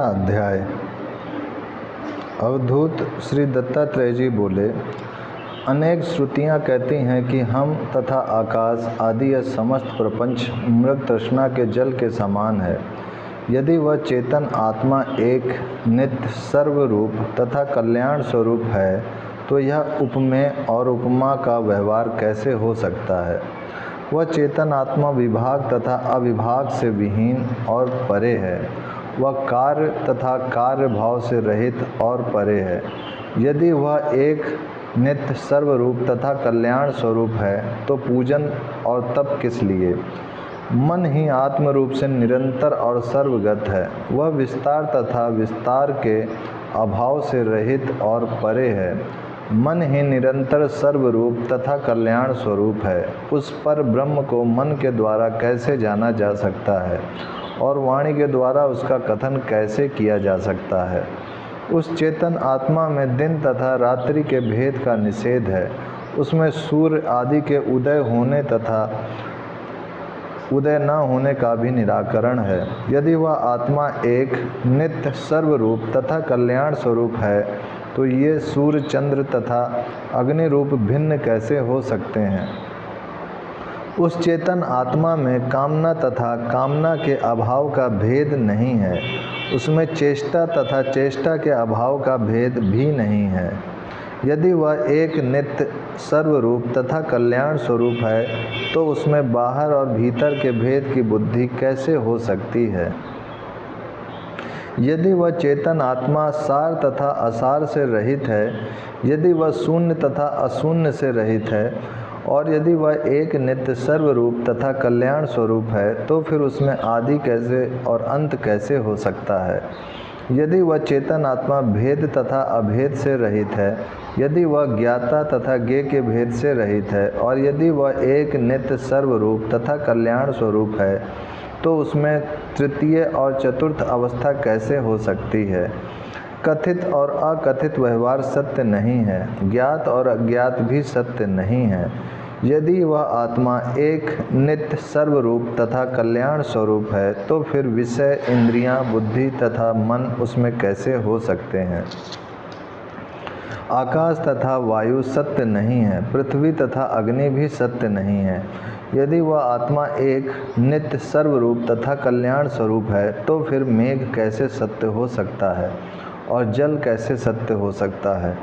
अध्याय। अवधूत श्री दत्तात्रेय जी बोले, अनेक श्रुतियाँ कहती हैं कि हम तथा आकाश आदि यह समस्त प्रपंच मृग तृष्णा के जल के समान है। यदि वह चेतन आत्मा एक नित्य सर्वरूप तथा कल्याण स्वरूप है तो यह उपमेय और उपमा का व्यवहार कैसे हो सकता है। वह चेतन आत्मा विभाग तथा अविभाग से विहीन और परे है। वह कार्य तथा कार्य भाव से रहित और परे है। यदि वह एक नित्य सर्वरूप तथा कल्याण स्वरूप है तो पूजन और तप किस लिए। मन ही आत्म रूप से निरंतर और सर्वगत है। वह विस्तार तथा विस्तार के अभाव से रहित और परे है। मन ही निरंतर सर्वरूप तथा कल्याण स्वरूप है। उस पर ब्रह्म को मन के द्वारा कैसे जाना जा सकता है और वाणी के द्वारा उसका कथन कैसे किया जा सकता है। उस चेतन आत्मा में दिन तथा रात्रि के भेद का निषेध है। उसमें सूर्य आदि के उदय होने तथा उदय न होने का भी निराकरण है। यदि वह आत्मा एक नित्य सर्वरूप तथा कल्याण स्वरूप है तो ये सूर्य चंद्र तथा अग्नि रूप भिन्न कैसे हो सकते हैं। उस चेतन आत्मा में कामना तथा कामना के अभाव का भेद नहीं है। उसमें चेष्टा तथा चेष्टा के अभाव का भेद भी नहीं है। यदि वह एक नित्य सर्वरूप तथा कल्याण स्वरूप है तो उसमें बाहर और भीतर के भेद की बुद्धि कैसे हो सकती है। यदि वह चेतन आत्मा सार तथा असार से रहित है, यदि वह शून्य तथा अशून्य से रहित है और यदि वह एक नित्य सर्वरूप तथा कल्याण स्वरूप है तो फिर उसमें आदि कैसे और अंत कैसे हो सकता है। यदि वह चेतन आत्मा भेद तथा अभेद से रहित है, यदि वह ज्ञाता तथा ज्ञेय के भेद से रहित है और यदि वह एक नित्य सर्वरूप तथा कल्याण स्वरूप है तो उसमें तृतीय और चतुर्थ अवस्था कैसे हो सकती है। कथित और अकथित व्यवहार सत्य नहीं है। ज्ञात और अज्ञात भी सत्य नहीं है। यदि वह आत्मा एक नित्य सर्वरूप तथा कल्याण स्वरूप है तो फिर विषय, इंद्रियां, बुद्धि तथा मन उसमें कैसे हो सकते हैं। आकाश तथा वायु सत्य नहीं है। पृथ्वी तथा अग्नि भी सत्य नहीं है। यदि वह आत्मा एक नित्य सर्वरूप तथा कल्याण स्वरूप है तो फिर मेघ कैसे सत्य हो सकता है और जल कैसे सत्य हो सकता है।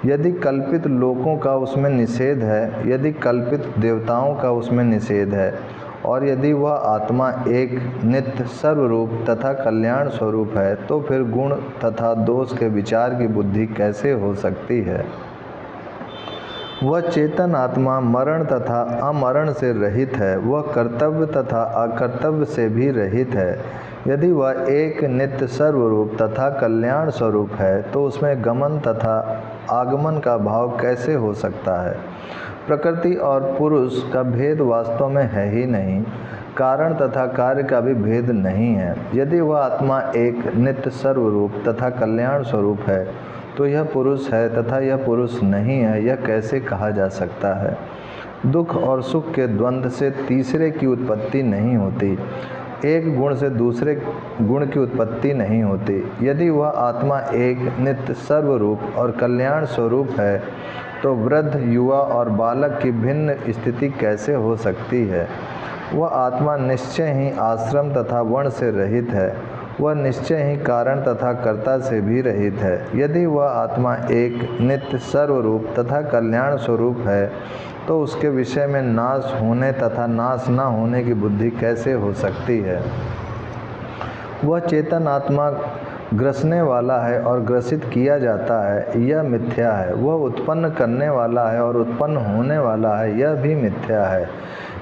यदि कल्पित लोकों का उसमें निषेध है, यदि कल्पित देवताओं का उसमें निषेध है और यदि वह आत्मा एक नित्य सर्वरूप तथा कल्याण स्वरूप है तो फिर गुण तथा दोष के विचार की बुद्धि कैसे हो सकती है। वह चेतन आत्मा मरण तथा अमरण से रहित है। वह कर्तव्य तथा अकर्तव्य से भी रहित है। यदि वह एक नित्य सर्वरूप तथा कल्याण स्वरूप है तो उसमें गमन तथा आगमन का भाव कैसे हो सकता है। प्रकृति और पुरुष का भेद वास्तव में है ही नहीं। कारण तथा कार्य का भी भेद नहीं है। यदि वह आत्मा एक नित्य सर्वरूप तथा कल्याण स्वरूप है तो यह पुरुष है तथा यह पुरुष नहीं है, यह कैसे कहा जा सकता है। दुख और सुख के द्वंद्व से तीसरे की उत्पत्ति नहीं होती। एक गुण से दूसरे गुण की उत्पत्ति नहीं होती। यदि वह आत्मा एक नित्य सर्वरूप और कल्याण स्वरूप है तो वृद्ध, युवा और बालक की भिन्न स्थिति कैसे हो सकती है। वह आत्मा निश्चय ही आश्रम तथा वर्ण से रहित है। वह निश्चय ही कारण तथा कर्ता से भी रहित है। यदि वह आत्मा एक नित्य सर्वरूप तथा कल्याण स्वरूप है तो उसके विषय में नाश होने तथा नाश न होने की बुद्धि कैसे हो सकती है। वह चेतन आत्मा ग्रसने वाला है और ग्रसित किया जाता है, यह मिथ्या है। वह उत्पन्न करने वाला है और उत्पन्न होने वाला है, यह भी मिथ्या है।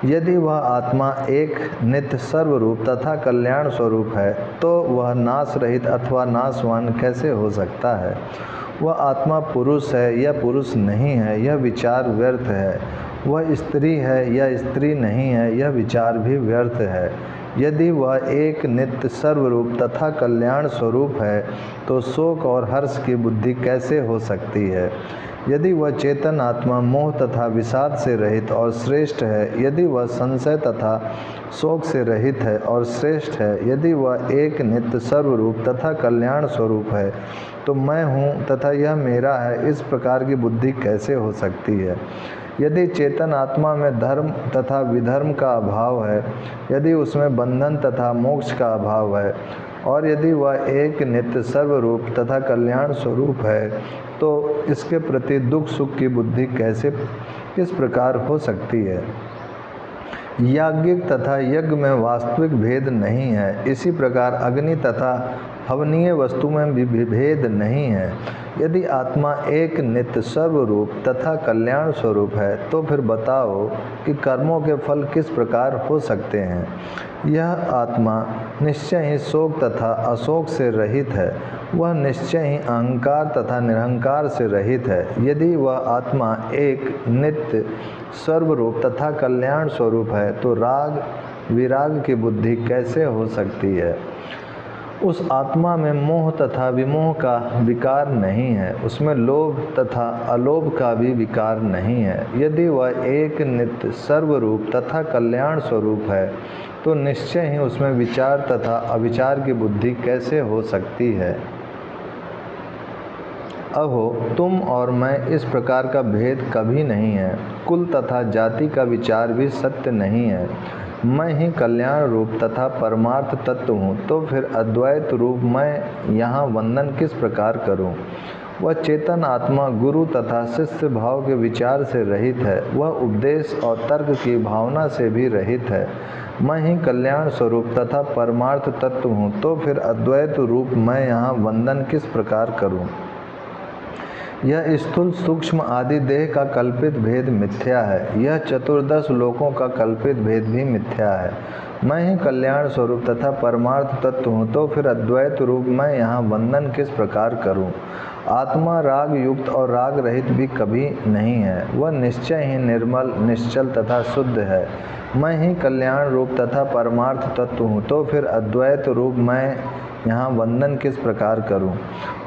यदि वह आत्मा एक नित्य सर्वरूप तथा कल्याण स्वरूप है तो वह नाश रहित अथवा नाशवान कैसे हो सकता है। वह आत्मा पुरुष है या पुरुष नहीं है, यह विचार व्यर्थ है। वह स्त्री है या स्त्री नहीं है, यह विचार भी व्यर्थ है। यदि वह एक नित्य सर्वरूप तथा कल्याण स्वरूप है तो शोक और हर्ष की बुद्धि कैसे हो सकती है। यदि वह चेतन आत्मा मोह तथा विषाद से रहित और श्रेष्ठ है, यदि वह संशय तथा शोक से रहित है और श्रेष्ठ है, यदि वह एक नित्य सर्वरूप तथा कल्याण स्वरूप है, तो मैं हूँ तथा यह मेरा है, इस प्रकार की बुद्धि कैसे हो सकती है। यदि चेतन आत्मा में धर्म तथा विधर्म का अभाव है, यदि उसमें बंधन तथा मोक्ष का अभाव है, और यदि वह एक नित्य सर्वरूप तथा कल्याण स्वरूप है, तो इसके प्रति दुख सुख की बुद्धि किस प्रकार हो सकती है। याज्ञिक तथा यज्ञ में वास्तविक भेद नहीं है, इसी प्रकार अग्नि तथा हवनीय वस्तु में भी भेद नहीं है। यदि आत्मा एक नित्य सर्वरूप तथा कल्याण स्वरूप है, तो फिर बताओ कि कर्मों के फल किस प्रकार हो सकते हैं। यह आत्मा निश्चय ही शोक तथा अशोक से रहित है, वह निश्चय ही अहंकार तथा निरहंकार से रहित है। यदि वह आत्मा एक नित्य सर्वरूप तथा कल्याण स्वरूप है, तो राग विराग की बुद्धि कैसे हो सकती है। उस आत्मा में मोह तथा विमोह का विकार नहीं है, उसमें लोभ तथा अलोभ का भी विकार नहीं है। यदि वह एक नित्य सर्वरूप तथा कल्याण स्वरूप है, तो निश्चय ही उसमें विचार तथा अविचार की बुद्धि कैसे हो सकती है। अहो, तुम और मैं इस प्रकार का भेद कभी नहीं है। कुल तथा जाति का विचार भी सत्य नहीं है। मैं ही कल्याण रूप तथा परमार्थ तत्व हूँ, तो फिर अद्वैत रूप मैं यहाँ वंदन किस प्रकार करूँ। वह चेतन आत्मा गुरु तथा शिष्य भाव के विचार से रहित है, वह उपदेश और तर्क की भावना से भी रहित है। मैं ही कल्याण स्वरूप तथा परमार्थ तत्व हूँ, तो फिर अद्वैत रूप मैं यहाँ वंदन किस प्रकार करूँ। यह स्थूल सूक्ष्म आदि देह का कल्पित भेद मिथ्या है, यह चतुर्दश लोकों का कल्पित भेद भी मिथ्या है। मैं ही कल्याण स्वरूप तथा परमार्थ तत्व हूँ, तो फिर अद्वैत रूप मैं यहाँ वंदन किस प्रकार करूँ। आत्मा राग युक्त और राग रहित भी कभी नहीं है, वह निश्चय ही निर्मल निश्चल तथा शुद्ध है। मैं ही कल्याण रूप तथा परमार्थ तत्व हूँ, तो फिर अद्वैत रूप मैं यहाँ वंदन किस प्रकार करूँ।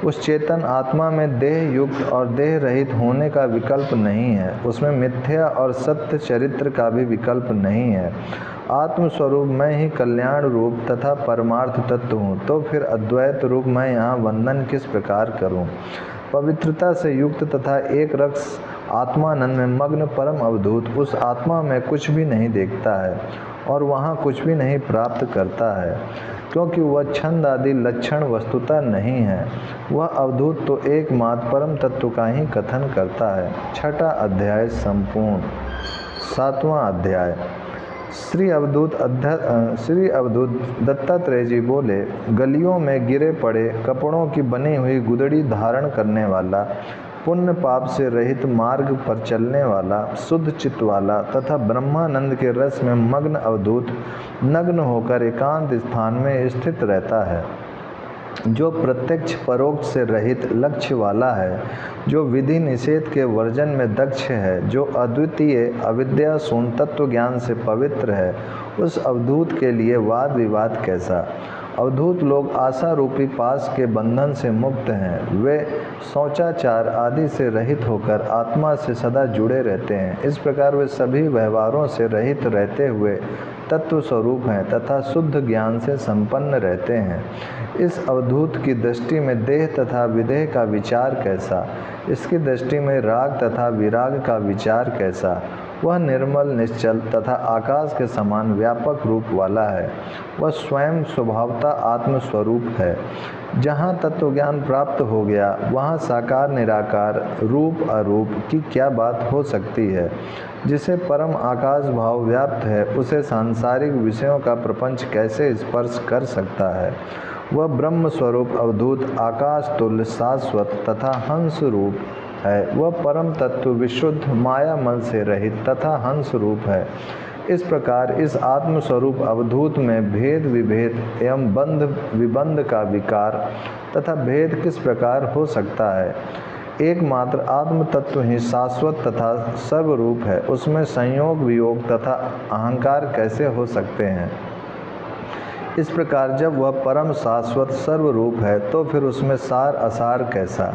उस चेतन आत्मा में देह युक्त और देह रहित होने का विकल्प नहीं है, उसमें मिथ्या और सत्य चरित्र का भी विकल्प नहीं है। आत्मस्वरूप मैं ही कल्याण रूप तथा परमार्थ तत्व हूँ, तो फिर अद्वैत रूप मैं यहाँ वंदन किस प्रकार करूँ। पवित्रता से युक्त तथा एक रस आत्मानंद में मग्न परम अवधूत उस आत्मा में कुछ भी नहीं देखता है और वहाँ कुछ भी नहीं प्राप्त करता है, क्योंकि वह छंद आदि लक्षण वस्तुतः नहीं है। वह अवधूत तो एकमात्र परम तत्व का ही कथन करता है। छठा अध्याय संपूर्ण। सातवां अध्याय। श्री अवधूत दत्तात्रेय जी बोले, गलियों में गिरे पड़े कपड़ों की बनी हुई गुदड़ी धारण करने वाला, पुण्य पाप से रहित मार्ग पर चलने वाला, शुद्ध चित्त वाला तथा ब्रह्मानंद के रस में मग्न अवधूत नग्न होकर एकांत स्थान में स्थित रहता है, जो प्रत्यक्ष परोक्ष से रहित लक्ष्य वाला है, जो विधि निषेध के वर्जन में दक्ष है, जो अद्वितीय अविद्या शून्य तत्व ज्ञान से पवित्र है, उस अवधूत के लिए वाद विवाद कैसा। अवधूत लोग आशा रूपी पास के बंधन से मुक्त हैं, वे शौचाचार आदि से रहित होकर आत्मा से सदा जुड़े रहते हैं। इस प्रकार वे सभी व्यवहारों से रहित रहते हुए तत्व स्वरूप हैं तथा शुद्ध ज्ञान से संपन्न रहते हैं। इस अवधूत की दृष्टि में देह तथा विदेह का विचार कैसा, इसकी दृष्टि में राग तथा विराग का विचार कैसा। वह निर्मल निश्चल तथा आकाश के समान व्यापक रूप वाला है, वह स्वयं स्वभावतः आत्मस्वरूप है। जहाँ तत्वज्ञान प्राप्त हो गया, वहाँ साकार निराकार रूप अरूप की क्या बात हो सकती है। जिसे परम आकाश भाव व्याप्त है, उसे सांसारिक विषयों का प्रपंच कैसे स्पर्श कर सकता है। वह ब्रह्म स्वरूप अवधूत आकाश तुल्य शाश्वत तथा हंस रूप है। वह परम तत्व विशुद्ध माया मन से रहित तथा हंस रूप है। इस प्रकार इस आत्म स्वरूप अवधूत में भेद विभेद एवं बंध विबंध का विकार तथा भेद किस प्रकार हो सकता है। एकमात्र आत्म तत्व ही शाश्वत तथा सर्वरूप है, उसमें संयोग वियोग तथा अहंकार कैसे हो सकते हैं। इस प्रकार जब वह परम शाश्वत सर्वरूप है, तो फिर उसमें सार असार कैसा।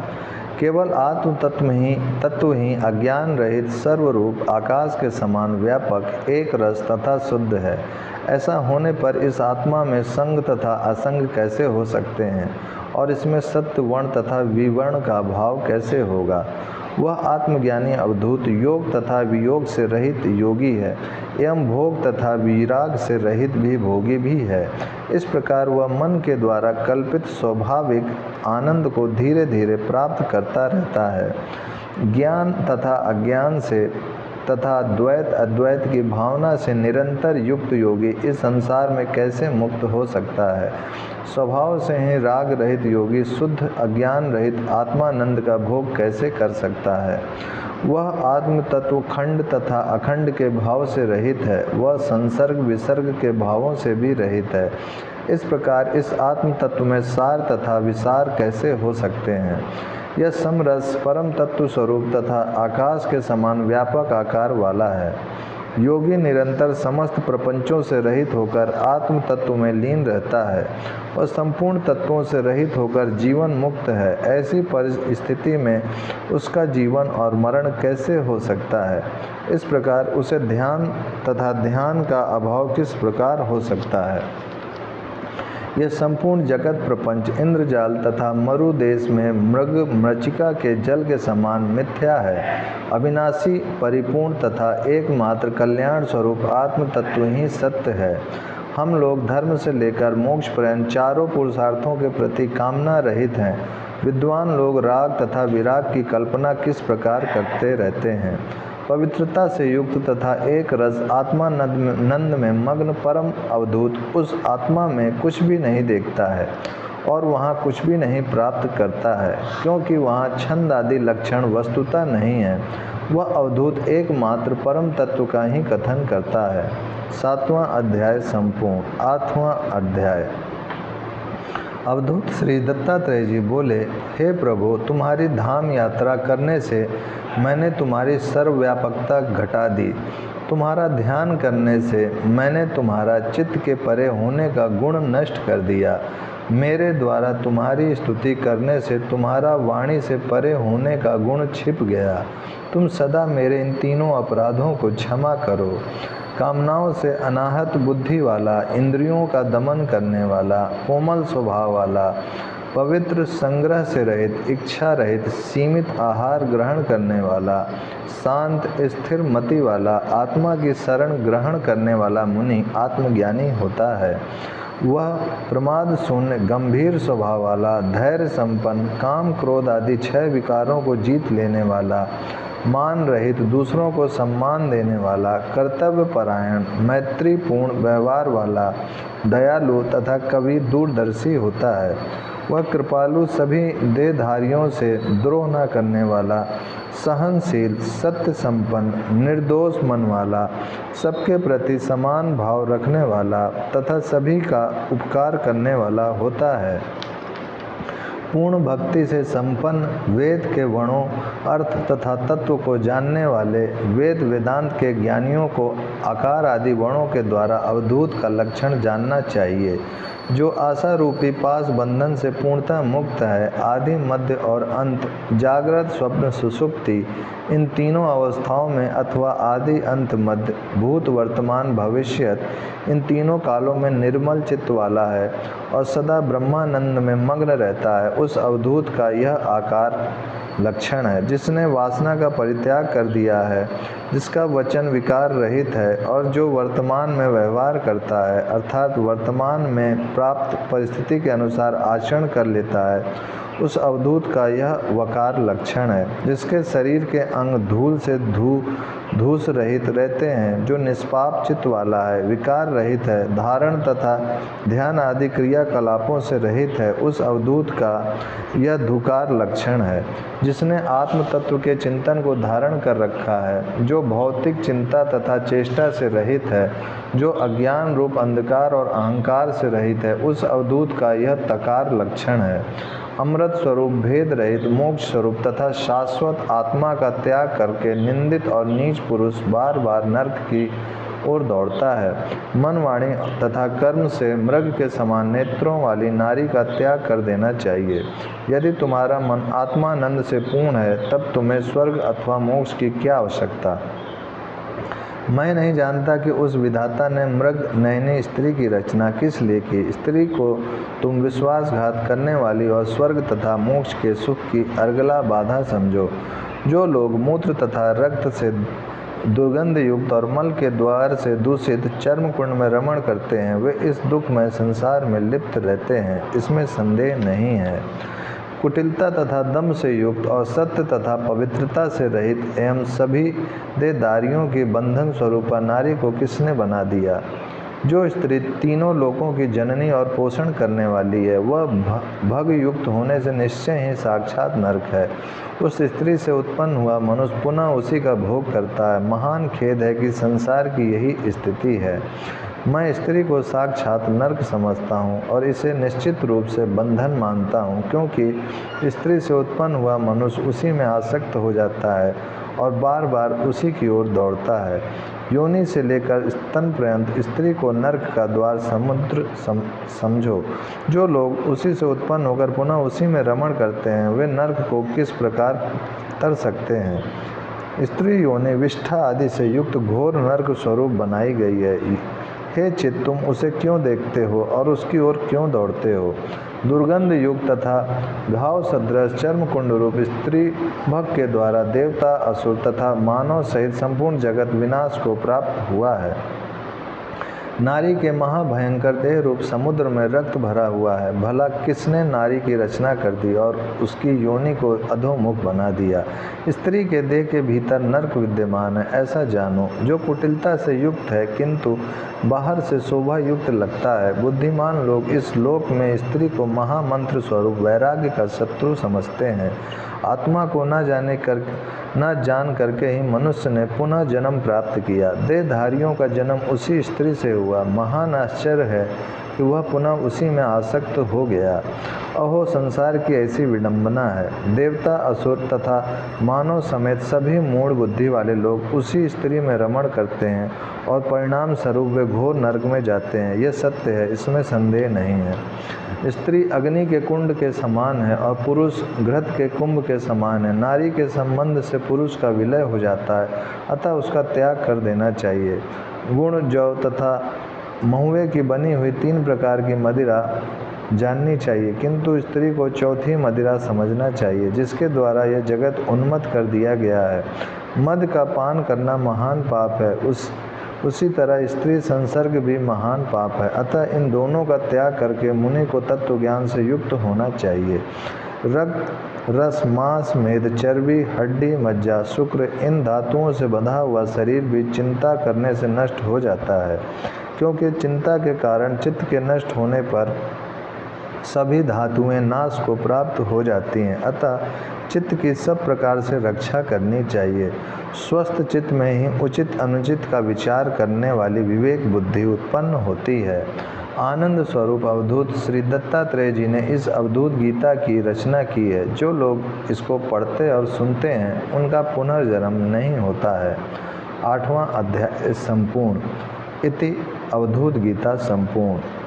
केवल आत्म तत्व ही अज्ञान रहित सर्वरूप आकाश के समान व्यापक एक रस तथा शुद्ध है। ऐसा होने पर इस आत्मा में संग तथा असंग कैसे हो सकते हैं और इसमें सत्य वर्ण तथा विवर्ण का भाव कैसे होगा। वह आत्मज्ञानी अवधूत योग तथा वियोग से रहित योगी है एवं भोग तथा विराग से रहित भी भोगी भी है। इस प्रकार वह मन के द्वारा कल्पित स्वाभाविक आनंद को धीरे धीरे प्राप्त करता रहता है। ज्ञान तथा अज्ञान से तथा द्वैत अद्वैत की भावना से निरंतर युक्त योगी इस संसार में कैसे मुक्त हो सकता है। स्वभाव से ही राग रहित योगी शुद्ध अज्ञान रहित आत्मानंद का भोग कैसे कर सकता है। वह आत्म तत्व खंड तथा अखंड के भाव से रहित है, वह संसर्ग विसर्ग के भावों से भी रहित है। इस प्रकार इस आत्म तत्व में सार तथा विसार कैसे हो सकते हैं। यह समरस परम तत्व स्वरूप तथा आकाश के समान व्यापक आकार वाला है। योगी निरंतर समस्त प्रपंचों से रहित होकर आत्म तत्व में लीन रहता है और संपूर्ण तत्वों से रहित होकर जीवन मुक्त है। ऐसी परिस्थिति में उसका जीवन और मरण कैसे हो सकता है। इस प्रकार उसे ध्यान तथा ध्यान का अभाव किस प्रकार हो सकता है। यह संपूर्ण जगत प्रपंच इंद्रजाल तथा मरु देश में मृग मृचिका के जल के समान मिथ्या है। अविनाशी परिपूर्ण तथा एकमात्र कल्याण स्वरूप आत्म तत्व ही सत्य है। हम लोग धर्म से लेकर मोक्ष पर्यंत चारों पुरुषार्थों के प्रति कामना रहित हैं। विद्वान लोग राग तथा विराग की कल्पना किस प्रकार करते रहते हैं। पवित्रता से युक्त तथा एक रस आत्मानंद में मग्न परम अवधूत उस आत्मा में कुछ भी नहीं देखता है और वहाँ कुछ भी नहीं प्राप्त करता है, क्योंकि वहाँ छंद आदि लक्षण वस्तुतः नहीं है। वह अवधूत एकमात्र परम तत्व का ही कथन करता है। 7वां अध्याय संपूर्ण। 8वां अध्याय। अवधूत श्री दत्तात्रेय जी बोले, हे प्रभु, तुम्हारी धाम यात्रा करने से मैंने तुम्हारी सर्वव्यापकता घटा दी। तुम्हारा ध्यान करने से मैंने तुम्हारा चित्त के परे होने का गुण नष्ट कर दिया। मेरे द्वारा तुम्हारी स्तुति करने से तुम्हारा वाणी से परे होने का गुण छिप गया। तुम सदा मेरे इन तीनों अपराधों को क्षमा करो। कामनाओं से अनाहत बुद्धि वाला, इंद्रियों का दमन करने वाला, कोमल स्वभाव वाला, पवित्र संग्रह से रहित, इच्छा रहित, सीमित आहार ग्रहण करने वाला, शांत स्थिर मति वाला, आत्मा की शरण ग्रहण करने वाला मुनि आत्मज्ञानी होता है। वह प्रमाद शून्य, गंभीर स्वभाव वाला, धैर्य संपन्न, काम क्रोध आदि 6 विकारों को जीत लेने वाला, मान रहित, दूसरों को सम्मान देने वाला, कर्तव्य परायण, मैत्रीपूर्ण व्यवहार वाला, दयालु तथा कभी दूरदर्शी होता है। वह कृपालु, सभी देहधारियों से द्रोह न करने वाला, सहनशील, सत्य संपन्न, निर्दोष मन वाला, सबके प्रति समान भाव रखने वाला तथा सभी का उपकार करने वाला होता है। पूर्ण भक्ति से संपन्न, वेद के वर्णों, अर्थ तथा तत्व को जानने वाले, वेद वेदांत के ज्ञानियों को आकार आदि वर्णों के द्वारा अवधूत का लक्षण जानना चाहिए। जो आशा रूपी पास बंधन से पूर्णतः मुक्त है, आदि मध्य और अंत, जागृत स्वप्न सुषुप्ति, इन तीनों अवस्थाओं में अथवा आदि अंत मध्य, भूत वर्तमान भविष्यत, इन तीनों कालों में निर्मल चित्त वाला है और सदा ब्रह्मानंद में मग्न रहता है, उस अवधूत का यह आकार लक्षण है। जिसने वासना का परित्याग कर दिया है, जिसका वचन विकार रहित है और जो वर्तमान में व्यवहार करता है, अर्थात वर्तमान में प्राप्त परिस्थिति के अनुसार आचरण कर लेता है, उस अवधूत का यह वकार लक्षण है। जिसके शरीर के अंग धूल से धूस रहित रहते हैं, जो निष्पाप चित्त वाला है, विकार रहित है, धारण तथा ध्यान आदि क्रियाकलापों से रहित है, उस अवधूत का यह धुकार लक्षण है। जिसने आत्म तत्व के चिंतन को धारण कर रखा है, जो भौतिक चिंता तथा चेष्टा से रहित है, जो अज्ञान रूप अंधकार और अहंकार से रहित है, उस अवधूत का यह तकार लक्षण है। अमृत स्वरूप, भेद रहित, मोक्ष स्वरूप तथा शाश्वत आत्मा का त्याग करके निंदित और नीच पुरुष बार बार नरक की ओर दौड़ता है। मन, वाणी तथा कर्म से मृग के समान नेत्रों वाली नारी का त्याग कर देना चाहिए। यदि तुम्हारा मन आत्मानंद से पूर्ण है तब तुम्हें स्वर्ग अथवा मोक्ष की क्या आवश्यकता। मैं नहीं जानता कि उस विधाता ने मृग नयनी स्त्री की रचना किस लिए की। स्त्री को तुम विश्वासघात करने वाली और स्वर्ग तथा मोक्ष के सुख की अर्गला बाधा समझो। जो लोग मूत्र तथा रक्त से दुर्गंध युक्त और मल के द्वार से दूषित चर्म कुंड में रमण करते हैं वे इस दुखमय संसार में लिप्त रहते हैं, इसमें संदेह नहीं है। कुटिलता तथा दम से युक्त और सत्य तथा पवित्रता से रहित एवं सभी देदारियों की बंधन स्वरूपा नारी को किसने बना दिया। जो स्त्री तीनों लोकों की जननी और पोषण करने वाली है वह भग युक्त होने से निश्चय ही साक्षात नरक है। उस स्त्री से उत्पन्न हुआ मनुष्य पुनः उसी का भोग करता है। महान खेद है कि संसार की यही स्थिति है। मैं स्त्री को साक्षात नरक समझता हूँ और इसे निश्चित रूप से बंधन मानता हूँ, क्योंकि स्त्री से उत्पन्न हुआ मनुष्य उसी में आसक्त हो जाता है और बार बार उसी की ओर दौड़ता है। योनि से लेकर स्तन पर्यंत स्त्री को नरक का द्वार समुद्र समझो। जो लोग उसी से उत्पन्न होकर पुनः उसी में रमण करते हैं वे नरक को किस प्रकार तर सकते हैं। स्त्री योनि विष्ठा आदि से युक्त घोर नरक स्वरूप बनाई गई है। हे चित्त, तुम उसे क्यों देखते हो और उसकी ओर क्यों दौड़ते हो। दुर्गंध युक्त तथा घाव सदृश चर्म कुंड रूप स्त्री भग के द्वारा देवता, असुर तथा मानव सहित संपूर्ण जगत विनाश को प्राप्त हुआ है। नारी के महाभयंकर देह रूप समुद्र में रक्त भरा हुआ है। भला किसने नारी की रचना कर दी और उसकी योनि को अधोमुख बना दिया। स्त्री के देह के भीतर नरक विद्यमान है, ऐसा जानो। जो कुटिलता से युक्त है किंतु बाहर से शोभा युक्त लगता है। बुद्धिमान लोग इस लोक में स्त्री को महामंत्र स्वरूप वैराग्य का शत्रु समझते हैं। आत्मा को न जान करके ही मनुष्य ने पुनः जन्म प्राप्त किया। देहधारियों का जन्म उसी स्त्री से हुआ। महान आश्चर्य है कि वह पुनः उसी में आसक्त हो गया। अहो, संसार की ऐसी विडंबना है। देवता, असुर तथा मानव समेत सभी मूढ़ बुद्धि वाले लोग उसी स्त्री में रमण करते हैं और परिणाम स्वरूप वे घोर नरक में जाते हैं। यह सत्य है, इसमें संदेह नहीं है। स्त्री अग्नि के कुंड के समान है और पुरुष घृत के कुंभ के समान है। नारी के संबंध से पुरुष का विलय हो जाता है, अतः उसका त्याग कर देना चाहिए। गुण, जौ तथा महुए की बनी हुई 3 प्रकार की मदिरा जाननी चाहिए, किंतु स्त्री को चौथी मदिरा समझना चाहिए जिसके द्वारा यह जगत उन्मत्त कर दिया गया है। मद का पान करना महान पाप है, उसी तरह स्त्री संसर्ग भी महान पाप है। अतः इन दोनों का त्याग करके मुनि को तत्व ज्ञान से युक्त होना चाहिए। रक्त, रस, मांस, मेद, चर्बी, हड्डी, मज्जा, शुक्र इन धातुओं से बंधा हुआ शरीर भी चिंता करने से नष्ट हो जाता है, क्योंकि चिंता के कारण चित्त के नष्ट होने पर सभी धातुएं नाश को प्राप्त हो जाती हैं। अतः चित्त की सब प्रकार से रक्षा करनी चाहिए। स्वस्थ चित्त में ही उचित अनुचित का विचार करने वाली विवेक बुद्धि उत्पन्न होती है। आनंद स्वरूप अवधूत श्री दत्तात्रेय जी ने इस अवधूत गीता की रचना की है। जो लोग इसको पढ़ते और सुनते हैं उनका पुनर्जन्म नहीं होता है। 8वां अध्याय संपूर्ण। इति अवधूत गीता संपूर्ण।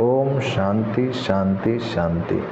ओम शांति शांति शांति।